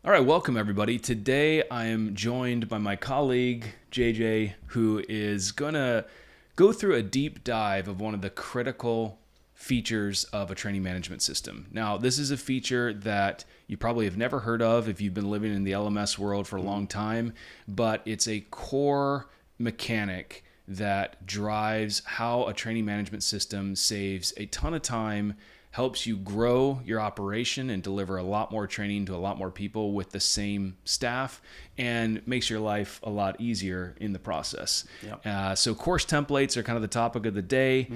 All right, welcome everybody. Today I am joined by my colleague, JJ, who is going to go through a deep dive of one of the critical features of a training management system. Now, this is a feature that you probably have never heard of if you've been living in the LMS world for a long time, but it's a core mechanic that drives how a training management system saves a ton of time, helps you grow your operation and deliver a lot more training to a lot more people with the same staff, and makes your life a lot easier in the process. Yep. So course templates are kind of the topic of the day.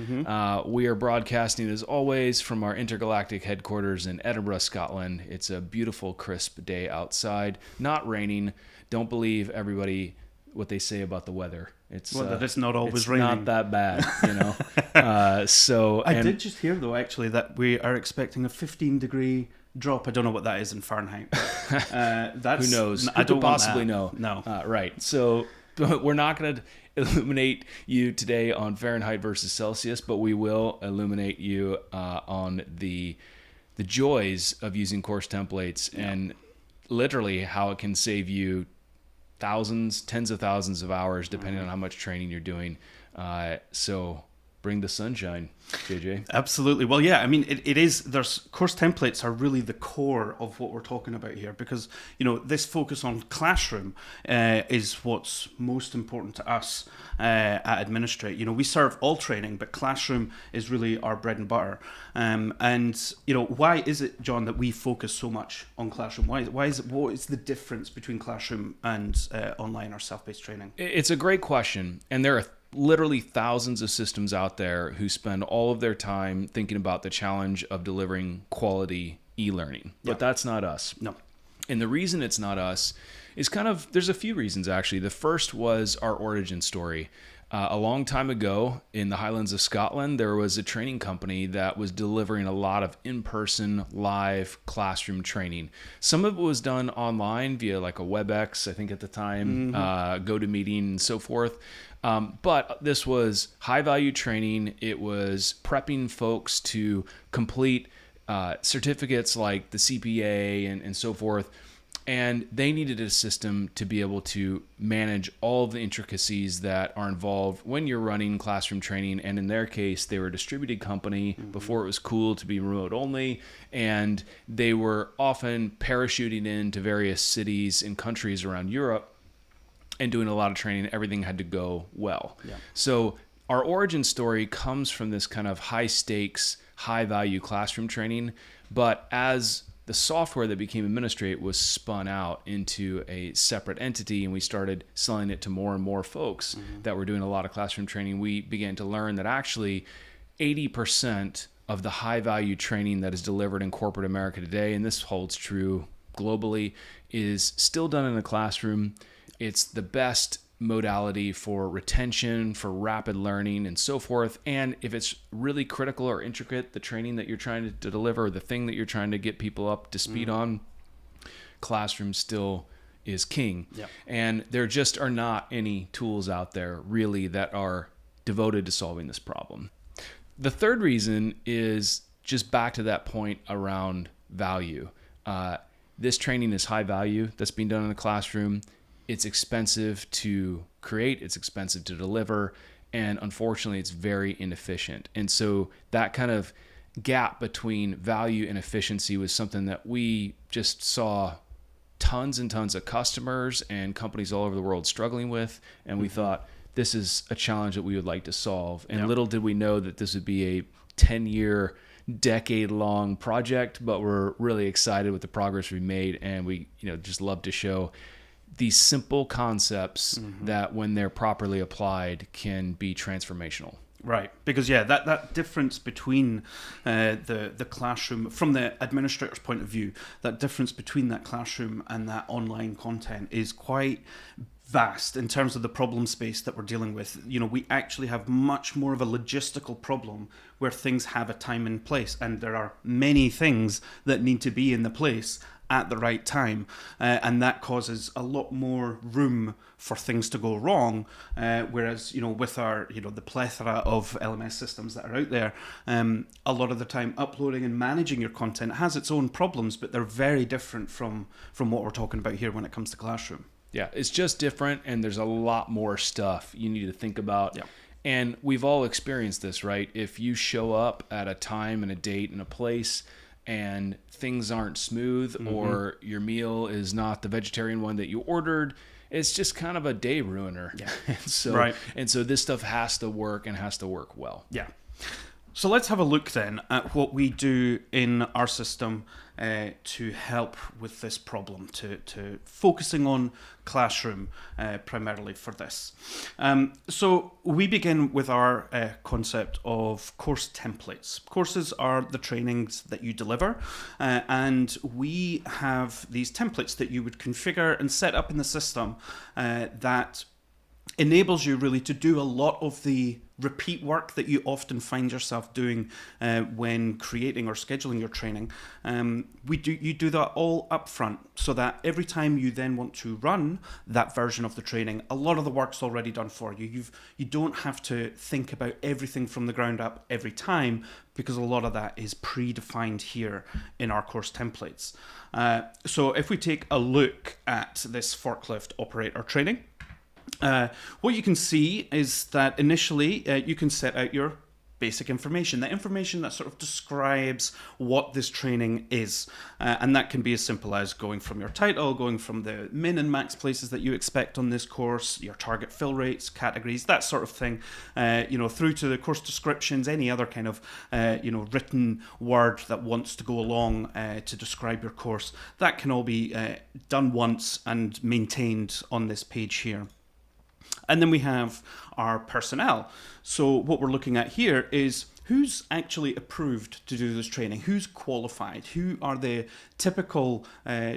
We are broadcasting, as always, from our intergalactic headquarters in Edinburgh, Scotland. It's a beautiful, crisp day outside, not raining. Don't believe everybody what they say about the weather. It's that it's not always it's raining. Not that bad, you know. I did just hear though, actually, that we are expecting a 15-degree drop. I don't know what that is in Fahrenheit. But, that's, who knows? I don't possibly know. No. Right. So we're not going to illuminate you today on Fahrenheit versus Celsius, but we will illuminate you on the joys of using course templates and literally how it can save you thousands, tens of thousands of hours, depending on how much training you're doing. So bring the sunshine, JJ. Absolutely. Well, yeah, I mean, it is, there's course templates are really the core of what we're talking about here, because, you know, this focus on classroom is what's most important to us at Administrate. You know, we serve all training, but classroom is really our bread and butter. And, you know, why is it, John, that we focus so much on classroom? Why is it, what is the difference between classroom and online or self-paced training? It's a great question. And there are literally thousands of systems out there who spend all of their time thinking about the challenge of delivering quality e-learning. But that's not us. No. And the reason it's not us is there's a few reasons actually. The first was our origin story. A long time ago in the Highlands of Scotland, there was a training company that was delivering a lot of in-person live classroom training. Some of it was done online via like a WebEx, I think at the time, GoToMeeting and so forth. But this was high-value training. It was prepping folks to complete certificates like the CPA and so forth. And they needed a system to be able to manage all of the intricacies that are involved when you're running classroom training. And in their case, they were a distributed company before it was cool to be remote only. And they were often parachuting into various cities and countries around Europe and doing a lot of training. Everything had to go well. Yeah. So our origin story comes from this kind of high stakes, high value classroom training. But as the software that became Administrate was spun out into a separate entity, and we started selling it to more and more folks that were doing a lot of classroom training, we began to learn that actually 80% of the high value training that is delivered in corporate America today, and this holds true globally, is still done in the classroom. It's the best modality for retention, for rapid learning, and so forth. And if it's really critical or intricate, the training that you're trying to deliver, the thing that you're trying to get people up to speed on, classroom still is king. Yep. And there just are not any tools out there really that are devoted to solving this problem. The third reason is just back to that point around value. This training is high value that's being done in the classroom. It's expensive to create, it's expensive to deliver, and unfortunately it's very inefficient. And so that kind of gap between value and efficiency was something that we just saw tons and tons of customers and companies all over the world struggling with, and we thought this is a challenge that we would like to solve. And little did we know that this would be a 10-year, decade-long project, but we're really excited with the progress we made, and we just love to show these simple concepts that when they're properly applied can be transformational. Right, because that difference between the classroom, from the administrator's point of view, that difference between that classroom and that online content is quite vast in terms of the problem space that we're dealing with. We actually have much more of a logistical problem where things have a time and place, and there are many things that need to be in the place at the right time, and that causes a lot more room for things to go wrong, whereas with our the plethora of LMS systems that are out there, a lot of the time uploading and managing your content has its own problems, but they're very different from what we're talking about here when it comes to Classroom. Yeah, it's just different, and there's a lot more stuff you need to think about. Yeah. And we've all experienced this, right? If you show up at a time and a date and a place and things aren't smooth, or your meal is not the vegetarian one that you ordered, it's just kind of a day ruiner. Yeah. And so this stuff has to work, and has to work well. Yeah. So let's have a look then at what we do in our system to help with this problem, to focusing on Classroom primarily for this. So we begin with our concept of course templates. Courses are the trainings that you deliver, and we have these templates that you would configure and set up in the system that enables you really to do a lot of the repeat work that you often find yourself doing when creating or scheduling your training. You do that all up front, so that every time you then want to run that version of the training, a lot of the work's already done for you. You don't have to think about everything from the ground up every time, because a lot of that is predefined here in our course templates. So if we take a look at this forklift operator training, what you can see is that initially you can set out your basic information, the information that sort of describes what this training is. And that can be as simple as going from your title, going from the min and max places that you expect on this course, your target fill rates, categories, that sort of thing, through to the course descriptions, any other kind of, written word that wants to go along to describe your course. That can all be done once and maintained on this page here. And then we have our personnel. So what we're looking at here is who's actually approved to do this training, who's qualified, who are the typical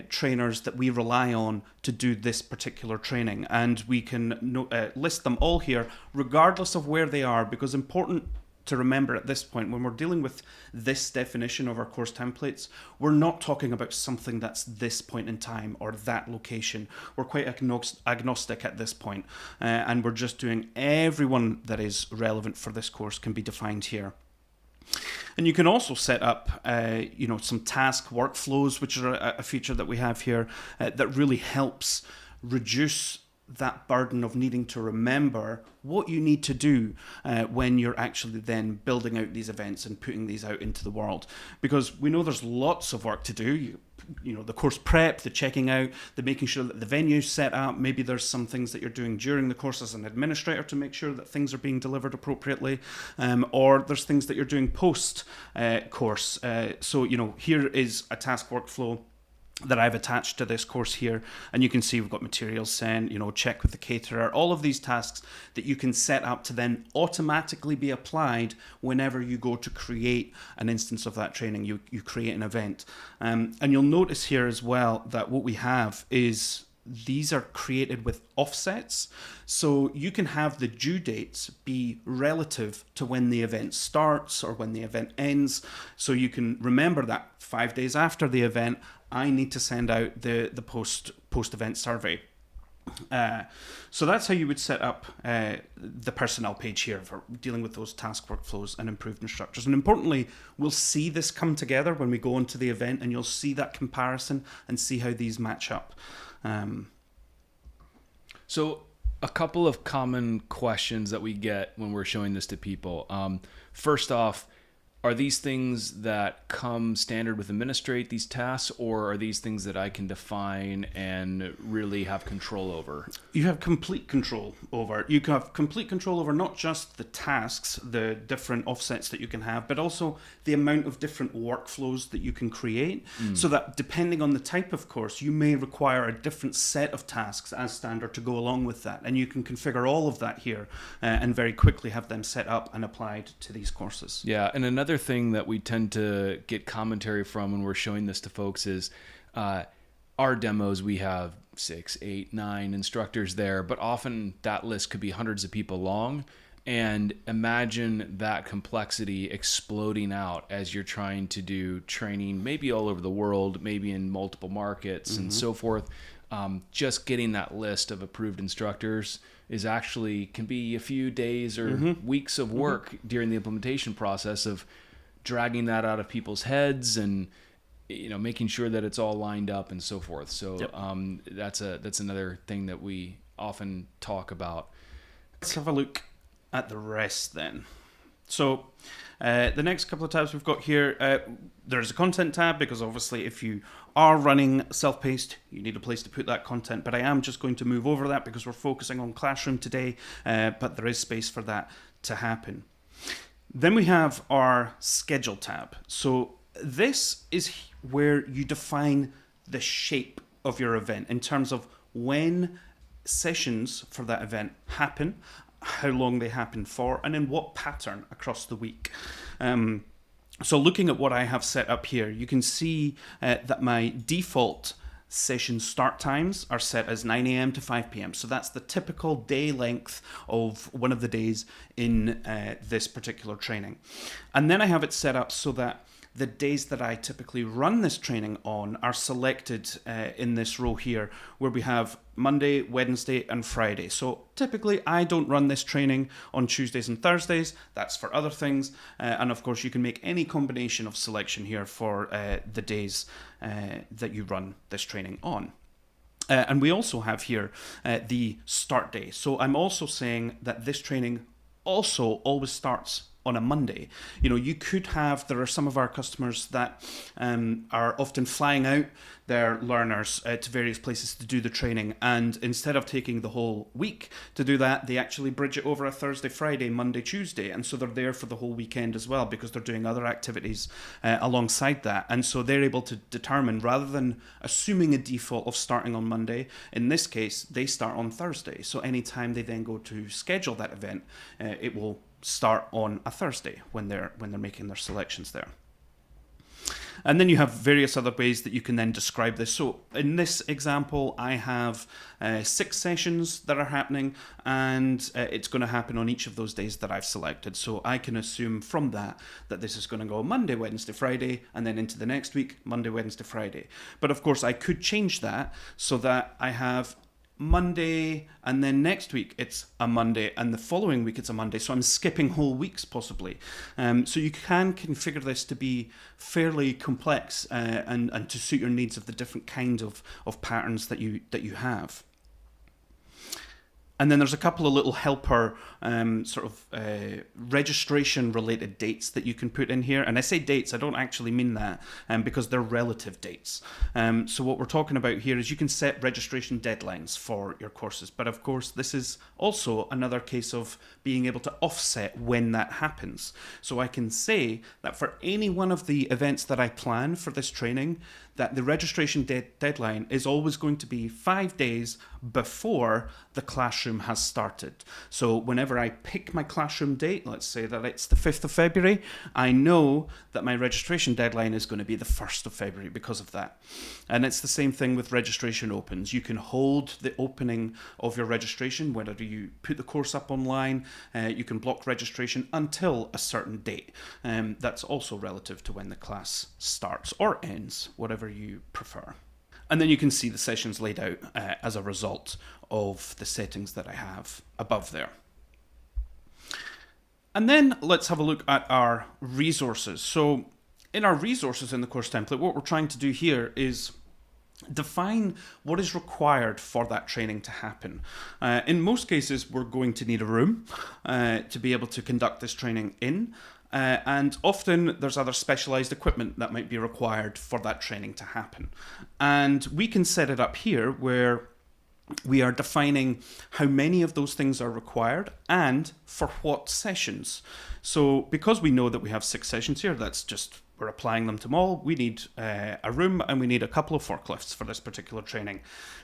trainers that we rely on to do this particular training. And we can list them all here, regardless of where they are, because important to remember at this point, when we're dealing with this definition of our course templates, we're not talking about something that's this point in time or that location. We're quite agnostic at this point, and we're just doing everyone that is relevant for this course can be defined here. And you can also set up, some task workflows, which are a feature that we have here that really helps reduce that burden of needing to remember what you need to do when you're actually then building out these events and putting these out into the world. Because we know there's lots of work to do. The course prep, the checking out, the making sure that the venue's set up. Maybe there's some things that you're doing during the course as an administrator to make sure that things are being delivered appropriately, or there's things that you're doing post course. So here is a task workflow that I've attached to this course here, and you can see we've got materials sent, check with the caterer, all of these tasks that you can set up to then automatically be applied whenever you go to create an instance of that training, you create an event. And you'll notice here as well that what we have is these are created with offsets, so you can have the due dates be relative to when the event starts or when the event ends, so you can remember that 5 days after the event I need to send out the post-event survey. So that's how you would set up the personnel page here for dealing with those task workflows and improvement structures. And importantly, we'll see this come together when we go into the event, and you'll see that comparison and see how these match up. So a couple of common questions that we get when we're showing this to people. First off, are these things that come standard with Administrate, these tasks, or are these things that I can define and really have control over? You have complete control over it. You can have complete control over not just the tasks, the different offsets that you can have, but also the amount of different workflows that you can create, so that depending on the type of course, you may require a different set of tasks as standard to go along with that. And you can configure all of that here and very quickly have them set up and applied to these courses. Yeah, and another thing that we tend to get commentary from when we're showing this to folks is our demos, we have 6, 8, 9 instructors there, but often that list could be hundreds of people long. And imagine that complexity exploding out as you're trying to do training, maybe all over the world, maybe in multiple markets and so forth. Just getting that list of approved instructors is actually can be a few days or weeks of work during the implementation process of dragging that out of people's heads and making sure that it's all lined up and so forth. So that's another thing that we often talk about. Let's have a look at the rest then. So the next couple of tabs we've got here, there's a content tab, because obviously if you are running self-paced, you need a place to put that content, but I am just going to move over that because we're focusing on Classroom today, but there is space for that to happen. Then we have our schedule tab. So this is where you define the shape of your event in terms of when sessions for that event happen, how long they happen for, and in what pattern across the week. So looking at what I have set up here, you can see that my default session start times are set as 9 a.m. to 5 p.m. So that's the typical day length of one of the days in this particular training. And then I have it set up so that the days that I typically run this training on are selected in this row here, where we have Monday, Wednesday, and Friday. So typically I don't run this training on Tuesdays and Thursdays. That's for other things. And of course you can make any combination of selection here for the days that you run this training on. And we also have here the start day. So I'm also saying that this training also always starts on a Monday. You could have, there are some of our customers that are often flying out their learners to various places to do the training, and instead of taking the whole week to do that, they actually bridge it over a Thursday, Friday, Monday, Tuesday, and so they're there for the whole weekend as well, because they're doing other activities alongside that. And so they're able to determine, rather than assuming a default of starting on Monday, in this case they start on Thursday. So anytime they then go to schedule that event, it will start on a Thursday when they're making their selections there. And then you have various other ways that you can then describe this. So in this example, I have 6 sessions that are happening, and it's going to happen on each of those days that I've selected. So I can assume from that this is going to go Monday, Wednesday, Friday, and then into the next week, Monday, Wednesday, Friday. But of course, I could change that so that I have Monday, and then next week it's a Monday, and the following week it's a Monday. So I'm skipping whole weeks possibly. So you can configure this to be fairly complex and to suit your needs of the different kinds of patterns that you have. And then there's a couple of little helper registration related dates that you can put in here. And I say dates, I don't actually mean that because they're relative dates. So what we're talking about here is you can set registration deadlines for your courses. But of course, this is also another case of being able to offset when that happens. So I can say that for any one of the events that I plan for this training, that the registration deadline is always going to be 5 days before the classroom has started. So whenever I pick my classroom date, let's say that it's the 5th of February, I know that my registration deadline is going to be the 1st of February because of that. And it's the same thing with registration opens. You can hold the opening of your registration, whether you put the course up online, you can block registration until a certain date. That's also relative to when the class starts or ends, whatever you prefer. And then you can see the sessions laid out as a result of the settings that I have above there. And then let's have a look at our resources. So in our resources in the course template, what we're trying to do here is define what is required for that training to happen. In most cases, we're going to need a room to be able to conduct this training in. And often there's other specialized equipment that might be required for that training to happen. And we can set it up here where we are defining how many of those things are required and for what sessions. So because we know that we have 6 sessions here, that's just, we're applying them to them all. We need a room and we need a couple of forklifts for this particular training.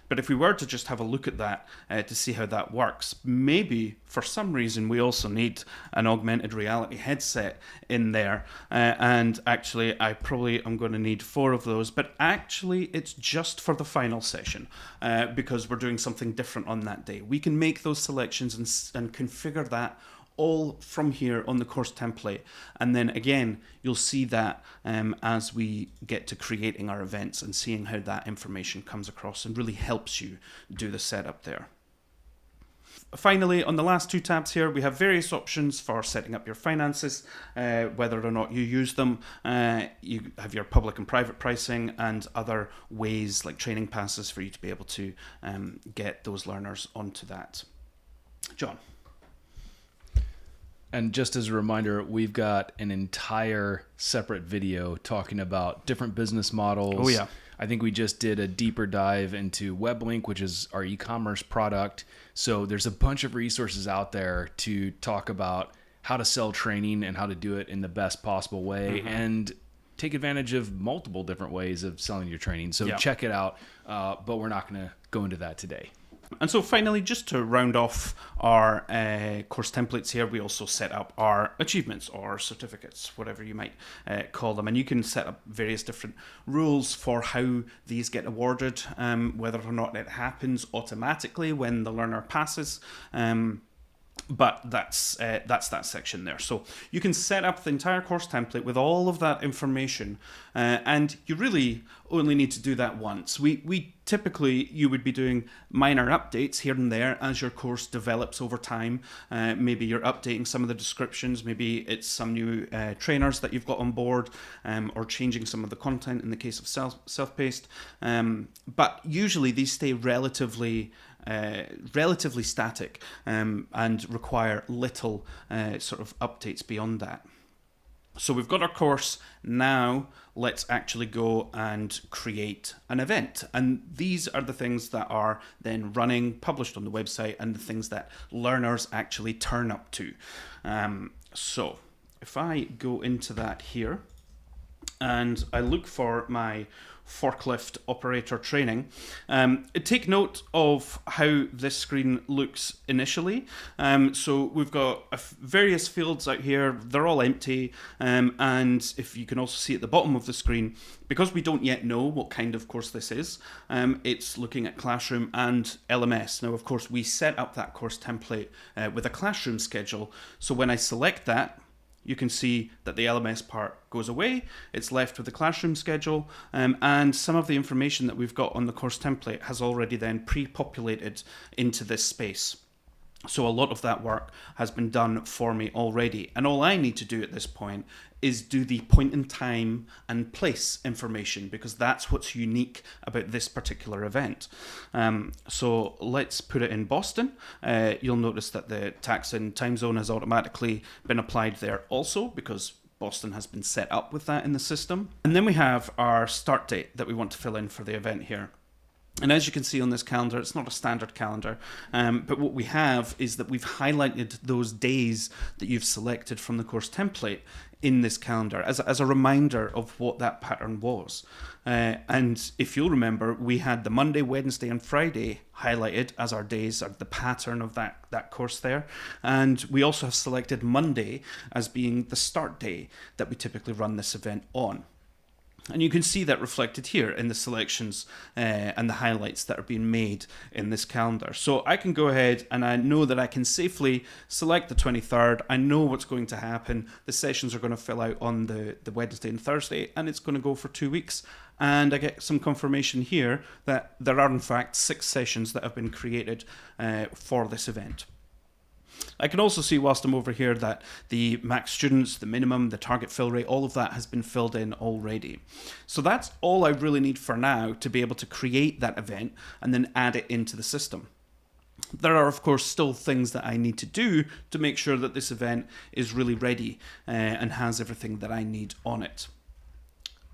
But if we were to just have a look at that to see how that works, maybe for some reason we also need an augmented reality headset in there. And actually, I probably am going to need 4 of those. But actually, it's just for the final session because we're doing something different on that day. We can make those selections and configure that all from here on the course template, and then again you'll see that as we get to creating our events and seeing how that information comes across and really helps you do the setup there. Finally, on the last 2 tabs here, we have various options for setting up your finances, whether or not you use them. You have your public and private pricing and other ways like training passes for you to be able to get those learners onto that. John. And just as a reminder, we've got an entire separate video talking about different business models. Oh, yeah. I think we just did a deeper dive into WebLink, which is our e-commerce product. So there's a bunch of resources out there to talk about how to sell training and how to do it in the best possible way and take advantage of multiple different ways of selling your training. So check it out, but we're not going to go into that today. And so finally, just to round off our course templates here, we also set up our achievements or certificates, whatever you might call them. And you can set up various different rules for how these get awarded, whether or not it happens automatically when the learner passes. But that's that section there. So you can set up the entire course template with all of that information, and you really only need to do that once. We typically, you would be doing minor updates here and there as your course develops over time. Maybe you're updating some of the descriptions, maybe it's some new trainers that you've got on board, or changing some of the content in the case of self-paced. But usually these stay relatively static and require little sort of updates beyond that. So we've got our course. Now let's actually go and create an event. And these are the things that are then running, published on the website, and the things that learners actually turn up to. So if I go into that here and I look for my forklift operator training. Take note of how this screen looks initially. So we've got various fields out here. They're all empty. And if you can also see at the bottom of the screen, because we don't yet know what kind of course this is, it's looking at Classroom and LMS. Now, of course, we set up that course template with a Classroom schedule. So when I select that, you can see that the LMS part goes away. It's left with the Classroom schedule, and some of the information that we've got on the course template has already then pre-populated into this space. So a lot of that work has been done for me already. And all I need to do at this point is do the point in time and place information, because that's what's unique about this particular event. So let's put it in Boston. You'll notice that the tax and time zone has automatically been applied there also, because Boston has been set up with that in the system. And then we have our start date that we want to fill in for the event here. And as you can see on this calendar, it's not a standard calendar, but what we have is that we've highlighted those days that you've selected from the course template in this calendar as a reminder of what that pattern was. And if you'll remember, we had the Monday, Wednesday, and Friday highlighted as our days, the pattern of that course there. And we also have selected Monday as being the start day that we typically run this event on. And you can see that reflected here in the selections and the highlights that are being made in this calendar. So I can go ahead and I know that I can safely select the 23rd. I know what's going to happen. The sessions are going to fill out on the Wednesday and Thursday, and it's going to go for 2 weeks. And I get some confirmation here that there are in fact 6 sessions that have been created for this event. I can also see whilst I'm over here that the max students, the minimum, the target fill rate, all of that has been filled in already. So that's all I really need for now to be able to create that event and then add it into the system. There are, of course, still things that I need to do to make sure that this event is really ready and has everything that I need on it.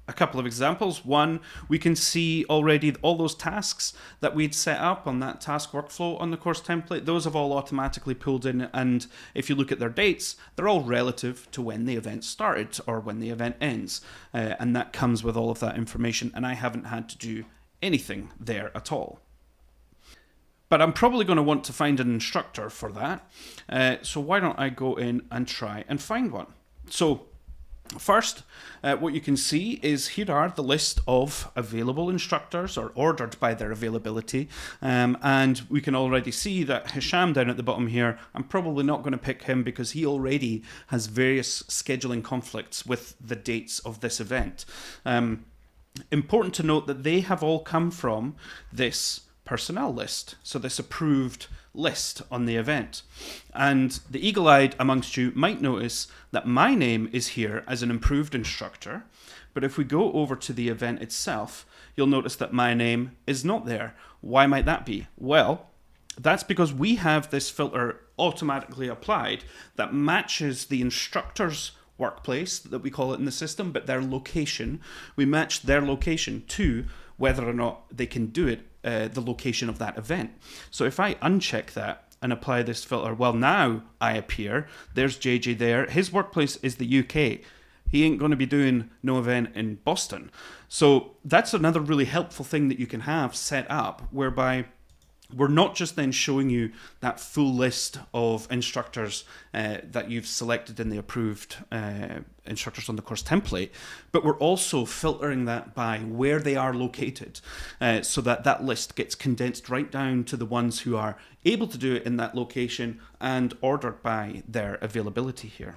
a couple of examples. One, we can see already all those tasks that we'd set up on that task workflow on the course template. Those have all automatically pulled in, and if you look at their dates, they're all relative to when the event started or when the event ends. And that comes with all of that information, and I haven't had to do anything there at all. But I'm probably going to want to find an instructor for that. So why don't I go in and try and find one? So first, what you can see is here are the list of available instructors, or ordered by their availability. And we can already see that Hisham down at the bottom here, I'm probably not going to pick him because he already has various scheduling conflicts with the dates of this event. Important to note that they have all come from this personnel list, so this approved list on the event. And the eagle-eyed amongst you might notice that my name is here as an approved instructor, but if we go over to the event itself, you'll notice that my name is not there. Why might that be? Well, that's because we have this filter automatically applied that matches the instructor's workplace, that we call it in the system, but their location. We match their location to whether or not they can do it, the location of that event. So if I uncheck that and apply this filter, well, now I appear, there's JJ there, his workplace is the UK. He ain't going to be doing no event in Boston. So that's another really helpful thing that you can have set up, whereby we're not just then showing you that full list of instructors that you've selected in the approved instructors on the course template, but we're also filtering that by where they are located, so that that list gets condensed right down to the ones who are able to do it in that location and ordered by their availability here.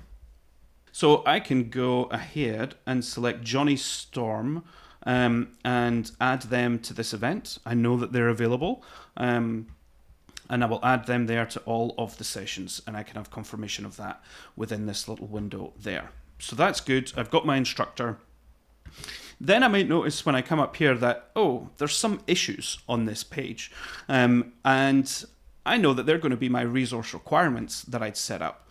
So I can go ahead and select Johnny Storm and add them to this event. I know that they're available, and I will add them there to all of the sessions, and I can have confirmation of that within this little window there. So that's good. I've got my instructor. Then I might notice when I come up here that, oh, there's some issues on this page, and I know that they're going to be my resource requirements that I'd set up.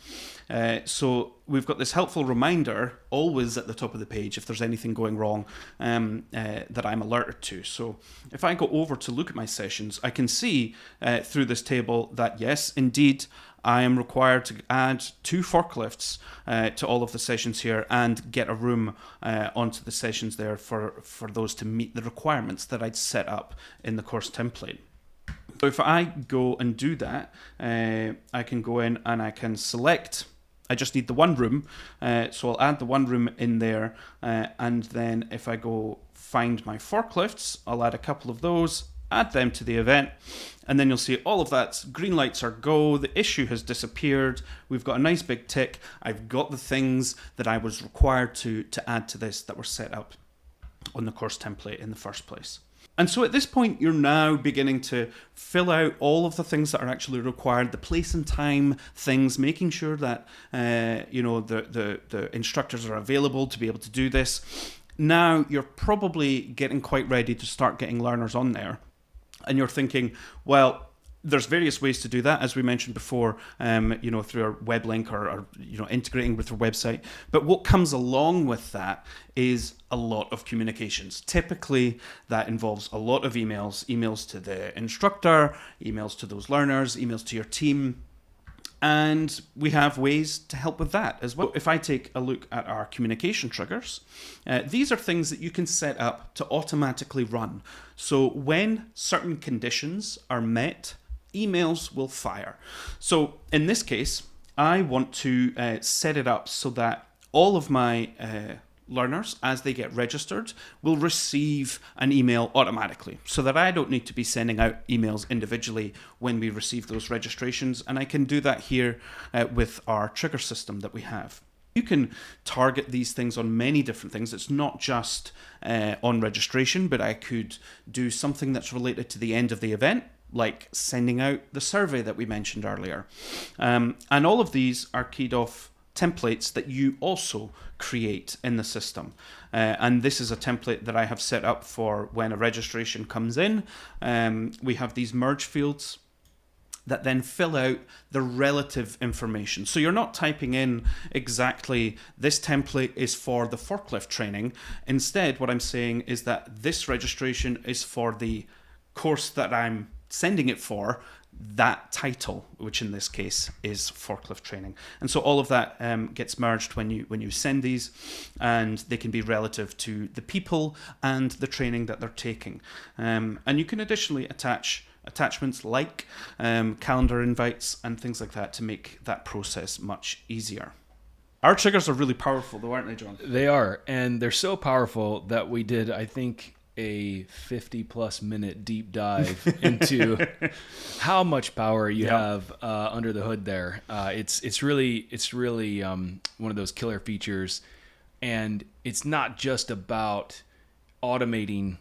So we've got this helpful reminder always at the top of the page if there's anything going wrong that I'm alerted to. So if I go over to look at my sessions, I can see through this table that yes, indeed, I am required to add 2 forklifts to all of the sessions here and get a room onto the sessions there for those to meet the requirements that I'd set up in the course template. So if I go and do that, I can go in and I can select, I just need the one room, so I'll add the one room in there, and then if I go find my forklifts, I'll add a couple of those, add them to the event, and then you'll see all of that green lights are go, the issue has disappeared, we've got a nice big tick, I've got the things that I was required to add to this that were set up on the course template in the first place. And so at this point, you're now beginning to fill out all of the things that are actually required, the place and time things, making sure that the instructors are available to be able to do this. Now you're probably getting quite ready to start getting learners on there. And you're thinking, well, there's various ways to do that, as we mentioned before, through our web link or integrating with our website. But what comes along with that is a lot of communications. Typically, that involves a lot of emails to the instructor, emails to those learners, emails to your team. And we have ways to help with that as well. If I take a look at our communication triggers, these are things that you can set up to automatically run. So when certain conditions are met, emails will fire. So in this case, I want to set it up so that all of my learners, as they get registered, will receive an email automatically, so that I don't need to be sending out emails individually when we receive those registrations. And I can do that here with our trigger system that we have. You can target these things on many different things. It's not just on registration, but I could do something that's related to the end of the event, like sending out the survey that we mentioned earlier. And all of these are keyed off templates that you also create in the system. And this is a template that I have set up for when a registration comes in. We have these merge fields. that then fill out the relative information. So you're not typing in exactly this template is for the forklift training. Instead, what I'm saying is that this registration is for the course that I'm sending it for, that title, which in this case is forklift training. And so all of that gets merged when you send these, and they can be relative to the people and the training that they're taking. And you can additionally attach attachments like calendar invites and things like that to make that process much easier. Our triggers are really powerful though, aren't they, John? They are, and they're so powerful that we did, I think, a 50+ minute deep dive into how much power you have under the hood there. It's really one of those killer features, and it's not just about automating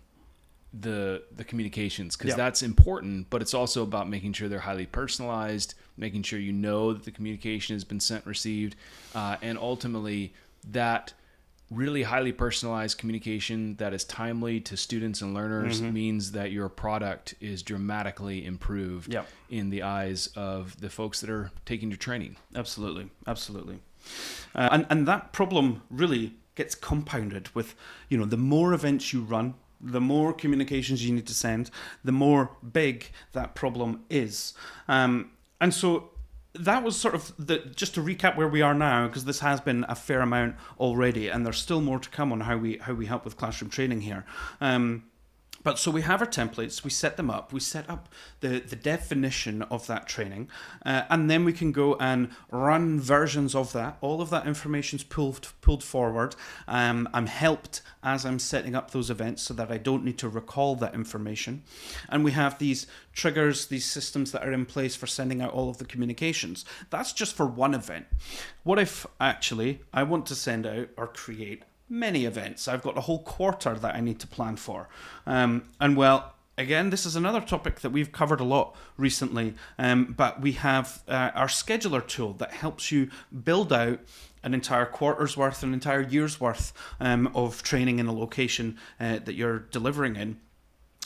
the communications, because that's important, but it's also about making sure they're highly personalized, making sure you know that the communication has been sent and received, and ultimately that really highly personalized communication that is timely to students and learners means that your product is dramatically improved in the eyes of the folks that are taking your training. Absolutely. And that problem really gets compounded with, the more events you run, the more communications you need to send, the more big that problem is. And so that was sort of just to recap where we are now, because this has been a fair amount already, and there's still more to come on how we help with classroom training here. But so we have our templates, we set them up, we set up the definition of that training, and then we can go and run versions of that. All of that information's pulled forward. I'm helped as I'm setting up those events so that I don't need to recall that information. And we have these triggers, these systems that are in place for sending out all of the communications. That's just for one event. What if actually I want to send out or create many events? I've got a whole quarter that I need to plan for. And well, again, this is another topic that we've covered a lot recently, but we have our scheduler tool that helps you build out an entire quarter's worth, an entire year's worth of training in a location that you're delivering in.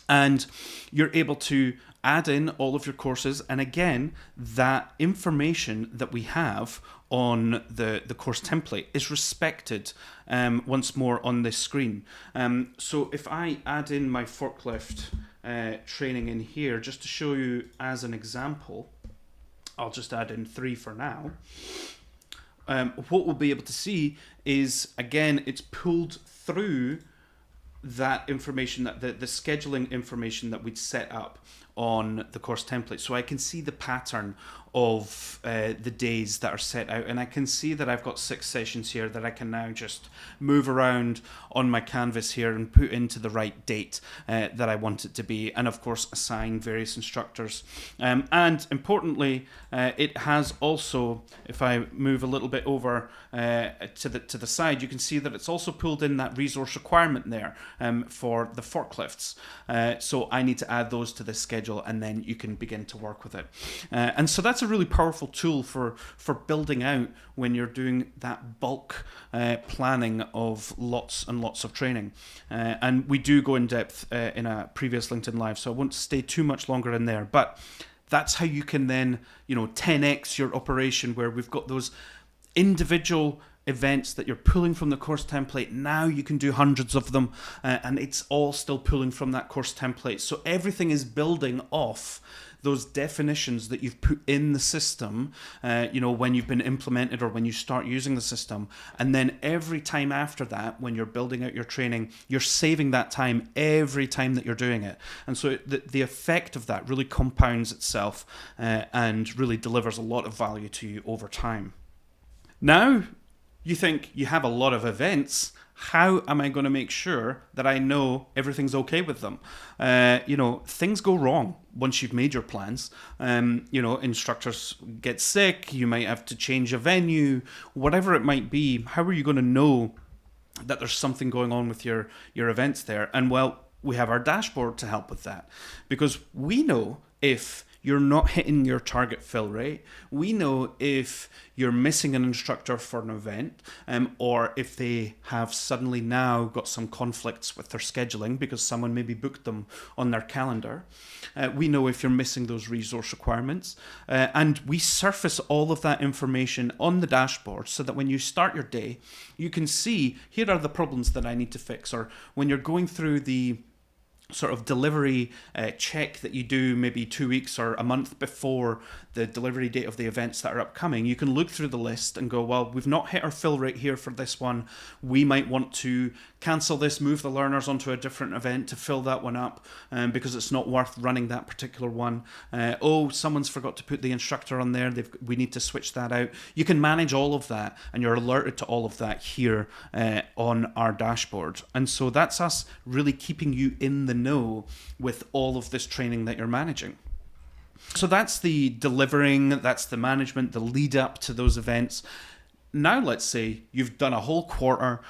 And you're able to add in all of your courses. And again, that information that we have on the course template is respected once more on this screen. So if I add in my forklift training in here, just to show you as an example, I'll just add in 3 for now. What we'll be able to see is, again, it's pulled through that information, that the scheduling information that we'd set up on the course template. So I can see the pattern of the days that are set out, and I can see that I've got 6 sessions here that I can now just move around on my canvas here and put into the right date that I want it to be, and of course assign various instructors. And importantly, it has also, if I move a little bit over to the side, you can see that it's also pulled in that resource requirement there for the forklifts. So I need to add those to this schedule, and then you can begin to work with it. And so that's a really powerful tool for building out when you're doing that bulk planning of lots and lots of training. And we do go in depth in a previous LinkedIn Live, so I won't stay too much longer in there. But that's how you can then, 10x your operation, where we've got those individual events that you're pulling from the course template. Now you can do hundreds of them, and it's all still pulling from that course template. So everything is building off those definitions that you've put in the system, when you've been implemented or when you start using the system. And then every time after that, when you're building out your training, you're saving that time every time that you're doing it. And so the effect of that really compounds itself and really delivers a lot of value to you over time. Now, you think you have a lot of events. How am I going to make sure that I know everything's okay with them? Things go wrong once you've made your plans. Instructors get sick. You might have to change a venue, whatever it might be. How are you going to know that there's something going on with your events there? And well, we have our dashboard to help with that, because we know if you're not hitting your target fill rate. We know if you're missing an instructor for an event, or if they have suddenly now got some conflicts with their scheduling because someone maybe booked them on their calendar. We know if you're missing those resource requirements. And we surface all of that information on the dashboard so that when you start your day, you can see, here are the problems that I need to fix. Or when you're going through the sort of delivery check that you do maybe 2 weeks or a month before the delivery date of the events that are upcoming, you can look through the list and go, well, we've not hit our fill rate here for this one. We might want to cancel this, move the learners onto a different event to fill that one up because it's not worth running that particular one. Someone's forgot to put the instructor on there. We need to switch that out. You can manage all of that, and you're alerted to all of that here on our dashboard. And so that's us really keeping you in the know with all of this training that you're managing. So that's the delivering, that's the management, the lead up to those events. Now let's say you've done a whole quarter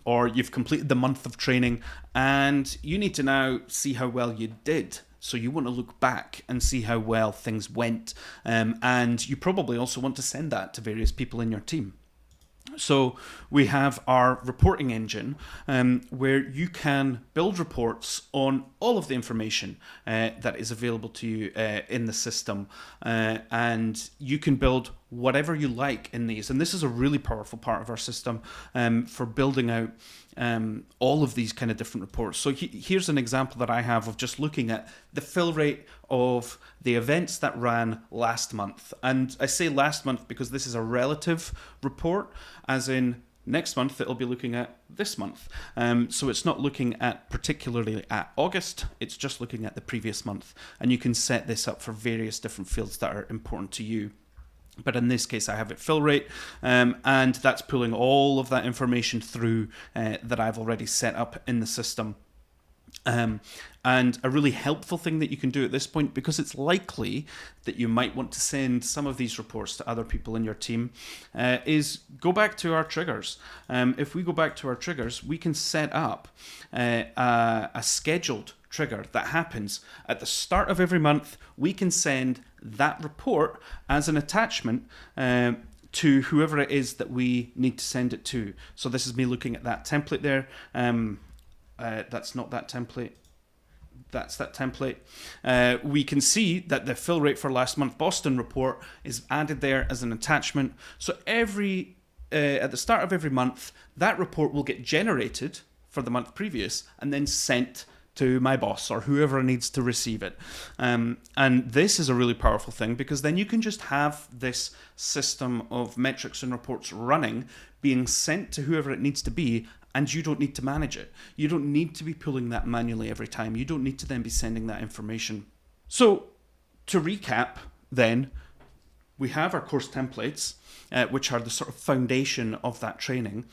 or you've completed the month of training and you need to now see how well you did. So you want to look back and see how well things went. And you probably also want to send that to various people in your team. So we have our reporting engine where you can build reports on all of the information that is available to you in the system. And you can build whatever you like in these. And this is a really powerful part of our system for building out all of these kind of different reports. So here's an example that I have of just looking at the fill rate of the events that ran last month. And I say last month because this is a relative report, as in next month it'll be looking at this month. So it's not looking at particularly at August, it's just looking at the previous month. And you can set this up for various different fields that are important to you. But in this case, I have it fill rate, and that's pulling all of that information through that I've already set up in the system. And a really helpful thing that you can do at this point, because it's likely that you might want to send some of these reports to other people in your team, is go back to our triggers. If we go back to our triggers, we can set up a scheduled trigger that happens at the start of every month. We can send that report as an attachment to whoever it is that we need to send it to. So this is me looking at that template there. That's not that template. That's that template. We can see that the fill rate for last month Boston report is added there as an attachment. So at the start of every month, that report will get generated for the month previous and then sent to my boss or whoever needs to receive it. And this is a really powerful thing, because then you can just have this system of metrics and reports running, being sent to whoever it needs to be, and you don't need to manage it. You don't need to be pulling that manually every time. You don't need to then be sending that information. So to recap then, we have our course templates, which are the sort of foundation of that training.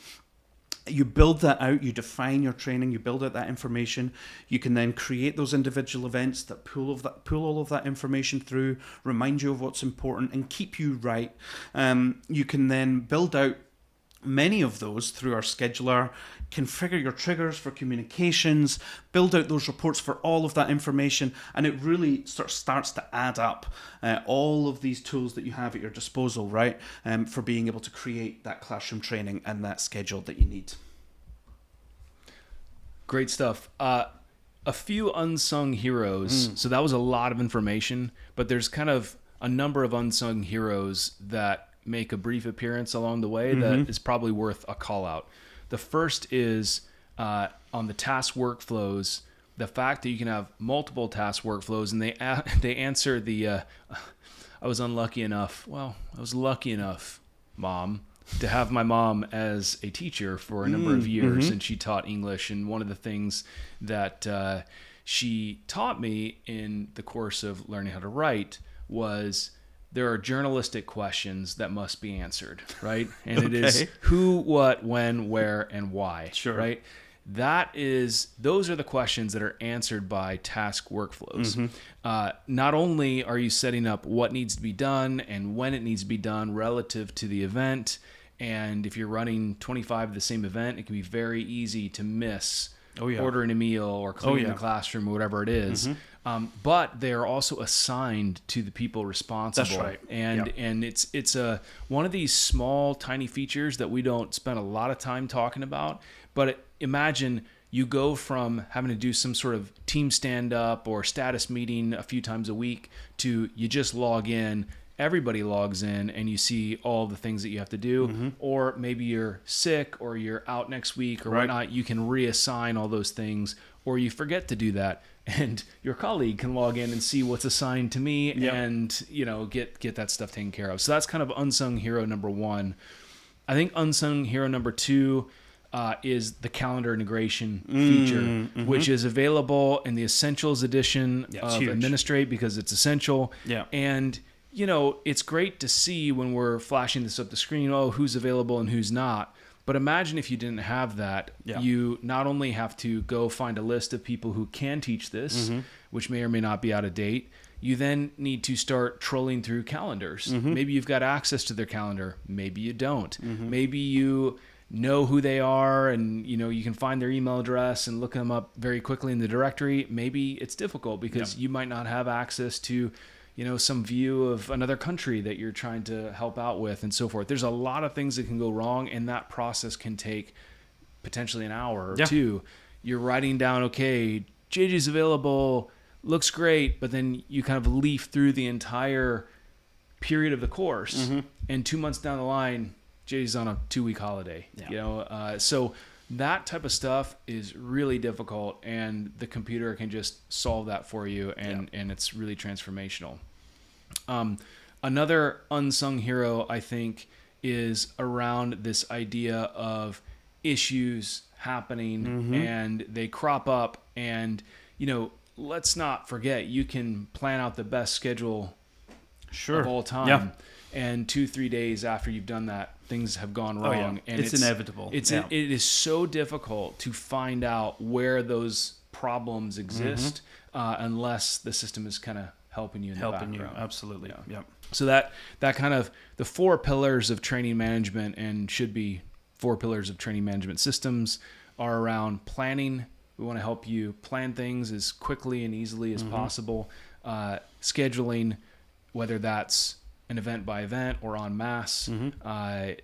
You build that out, you define your training, you build out that information. You can then create those individual events that pull all of that information through, remind you of what's important, and keep you right. You can then build out many of those through our scheduler, configure your triggers for communications, build out those reports for all of that information, and it really sort of starts to add up all of these tools that you have at your disposal, right, for being able to create that classroom training and that schedule that you need. Great stuff. A few unsung heroes. So that was a lot of information, but there's kind of a number of unsung heroes that make a brief appearance along the way that is probably worth a call out. The first is on the task workflows, the fact that you can have multiple task workflows, and they answer the I was lucky enough, Mom, to have my mom as a teacher for a number of years, and she taught English. And one of the things that she taught me in the course of learning how to write was there are journalistic questions that must be answered, right? And it is who, what, when, where, and why, right? Those are the questions that are answered by task workflows. Not only are you setting up what needs to be done and when it needs to be done relative to the event, and if you're running 25 of the same event, it can be very easy to miss ordering a meal or cleaning the classroom or whatever it is. But they are also assigned to the people responsible. That's right. And it's one of these small, tiny features that we don't spend a lot of time talking about. But imagine you go from having to do some sort of team stand-up or status meeting a few times a week to you just log in, everybody logs in, and you see all the things that you have to do. Or maybe you're sick or you're out next week or whatnot. You can reassign all those things, or you forget to do that. And your colleague can log in and see what's assigned to me and, get that stuff taken care of. So that's kind of unsung hero number one. I think unsung hero number two is the calendar integration feature, which is available in the Essentials edition of Administrate because it's essential. Yeah. And, it's great to see when we're flashing this up the screen, who's available and who's not. But imagine if you didn't have that, you not only have to go find a list of people who can teach this, which may or may not be out of date, you then need to start trolling through calendars. Maybe you've got access to their calendar. Maybe you don't. Maybe you know who they are and, you can find their email address and look them up very quickly in the directory. Maybe it's difficult because you might not have access to some view of another country that you're trying to help out with and so forth. There's a lot of things that can go wrong, and that process can take potentially an hour or two. You're writing down, okay, JJ's available, looks great, but then you kind of leaf through the entire period of the course, and 2 months down the line, JJ's on a 2-week holiday. So that type of stuff is really difficult, and the computer can just solve that for you, and it's really transformational. Another unsung hero, I think, is around this idea of issues happening and they crop up, and let's not forget, you can plan out the best schedule of all time, and 2-3 days after you've done that, things have gone wrong. And it's inevitable. It is so difficult to find out where those problems exist unless the system is kind of helping you in the background. Absolutely. So that kind of the 4 pillars of training management, and should be 4 pillars of training management systems, are around planning. We want to help you plan things as quickly and easily as possible. Scheduling, whether that's an event by event or en masse.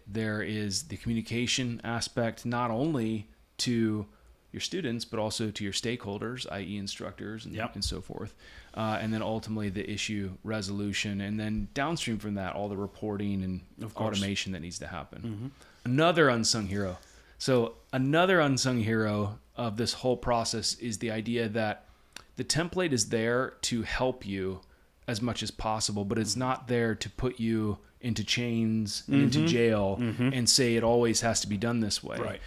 There is the communication aspect, not only to your students, but also to your stakeholders, i.e. instructors and so forth. And then ultimately the issue resolution, and then downstream from that, all the reporting and automation that needs to happen. Another unsung hero. So another unsung hero of this whole process is the idea that the template is there to help you as much as possible, but it's not there to put you into chains and into jail and say it always has to be done this way.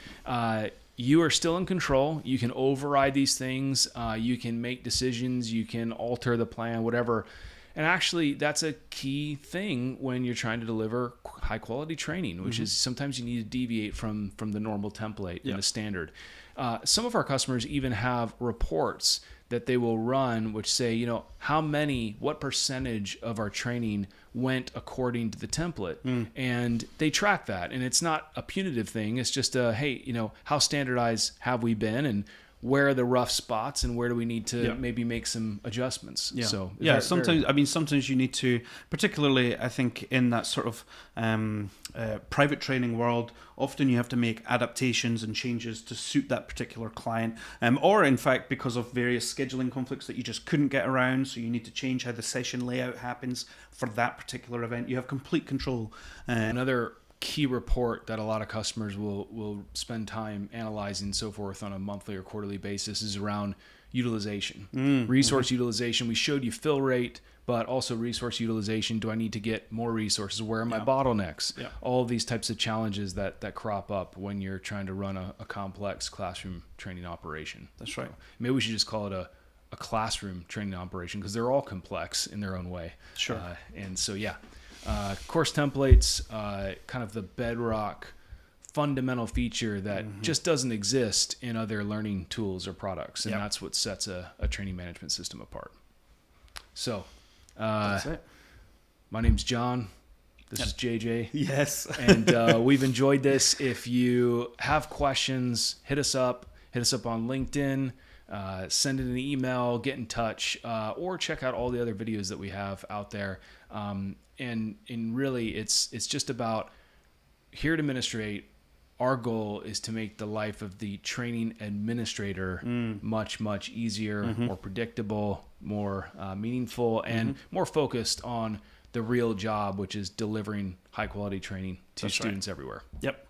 You are still in control. You can override these things. You can make decisions. You can alter the plan, whatever. And actually, that's a key thing when you're trying to deliver high quality training, which is sometimes you need to deviate from the normal template and the standard. Some of our customers even have reports that they will run, which say, what percentage of our training went according to the template. And they track that. And it's not a punitive thing. It's just how standardized have we been, and where are the rough spots, and where do we need to maybe make some adjustments? So sometimes you need to, particularly I think in that sort of private training world, often you have to make adaptations and changes to suit that particular client, or in fact because of various scheduling conflicts that you just couldn't get around, so you need to change how the session layout happens for that particular event. You have complete control. Another key report that a lot of customers will spend time analyzing and so forth on a monthly or quarterly basis is around utilization, resource utilization. We showed you fill rate, but also resource utilization. Do I need to get more resources? Where are my bottlenecks? All of these types of challenges that crop up when you're trying to run a complex classroom training operation. That's right. Maybe we should just call it a classroom training operation, because they're all complex in their own way. Sure. And so, course templates, kind of the bedrock fundamental feature that just doesn't exist in other learning tools or products. And that's what sets a training management system apart. So, that's it. My name's John. This is JJ. Yes. And we've enjoyed this. If you have questions, hit us up on LinkedIn. send in an email, get in touch, or check out all the other videos that we have out there. And really, it's just about here at Administrate. Our goal is to make the life of the training administrator much, much easier, more predictable, more meaningful, and more focused on the real job, which is delivering high quality training to students everywhere. Yep.